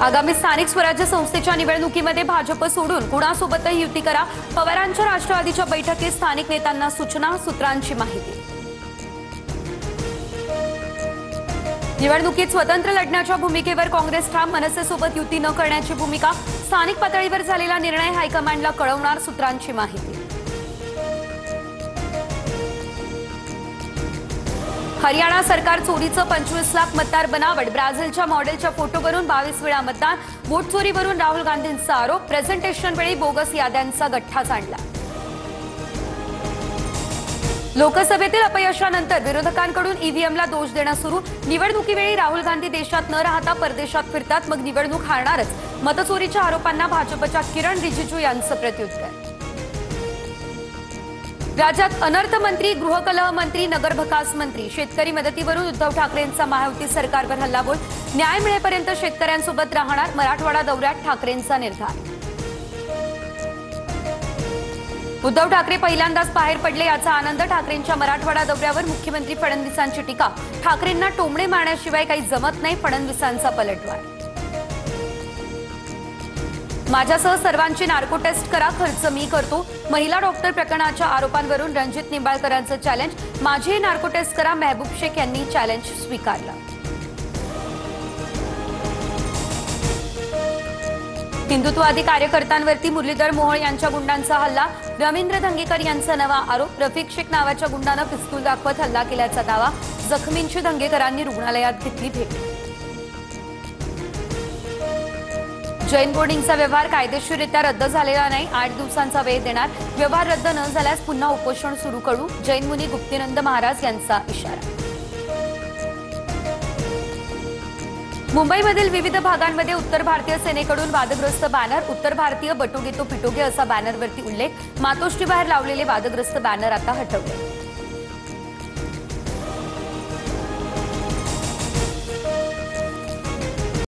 आगामी स्थानिक स्वराज्य संस्थेच्या निवडणुकीमध्ये भाजप सोडून कुणासोबतही युती करा। पवारांच्या राष्ट्रवादीच्या बैठकीत स्थानिक नेत्यांना सूचना, सूत्रांची माहिती। निवडणुकीत स्वतंत्र लढण्याच्या भूमिकेवर काँग्रेस ठाम, मनसेसोबत युती न करण्याची भूमिका। स्थानिक पातळीवर झालेला निर्णय हायकमांडला कळवणार, सूत्रांची माहिती। हरियाणा सरकार चोरीचं 25 लाख मतदार बनावट। ब्राझीलच्या मॉडेलच्या फोटोवरून 22 वेळा मतदान। वोट चोरीवरून राहुल गांधींचा आरोप। प्रेझेंटेशनवेळी बोगस याद्यांचा गठ्ठा सांडला। लोकसभेतील अपयशानंतर विरोधकांकडून ईव्हीएमला दोष देणं सुरू। निवडणुकीवेळी राहुल गांधी देशात न राहता परदेशात फिरतात, मग निवडणूक हारणारच। मतचोरीच्या आरोपांना भाजपच्या किरण रिजिजू यांचं प्रत्युत्तर। राज्यात अनर्थ मंत्री, गृहकलह मंत्री, नगरविकास मंत्री। शेतकरी मदतीवरून उद्धव ठाकरेंचा महायुती सरकारवर हल्लाबोल। न्याय मिळेपर्यंत शेतकऱ्यांसोबत राहणार। मराठवाडा दौऱ्यात ठाकरेंचा निर्धार। उद्धव ठाकरे पहिल्यांदाच बाहेर पडले, याचा आनंद। ठाकरेंच्या मराठवाडा दौऱ्यावर मुख्यमंत्री फडणवीसांची टीका। ठाकरेंना टोमणे मारण्याशिवाय काही जमत नाही, फडणवीसांचा पलटवार। माझ्यासह सर्वांची नार्को टेस्ट करा, खर्च मी करतो। महिला डॉक्टर प्रकरणाच्या आरोपांवरून रणजित निंबाळकरांचं चॅलेंज। माझी नार्को टेस्ट करा, महबूब शेख यांनी चॅलेंज स्वीकारलं। हिंदुत्ववादी कार्यकर्त्यांवरती मुरलीधर मोहोळ यांच्या गुंडांचा हल्ला। रवींद्र धंगेकर यांचा नवा आरोप। रफिक शेख नावाच्या गुंडानं पिस्तूल दाखवत हल्ला केल्याचा दावा। जखमींची धंगेकरांनी रुग्णालयात घेतली भेट। जैन बोर्डिंगचा व्यवहार कायदेशीररित्या रद्द झालेला नाही, 8 दिवसांचा वेळ देणार। व्यवहार रद्द न झाल्यास पुन्हा उपोषण सुरू करू। जैन मुनी गुप्तीनंद महाराज यांचा इशारा। मुंबईमधील विविध भागांमध्ये उत्तर भारतीय सेनेकडून वादग्रस्त बॅनर। उत्तर भारतीय बटोगे तो पिटोगे असा बॅनरवरती उल्लेख। मातोश्रीबाहेर लावलेले वादग्रस्त बॅनर आता हटवले।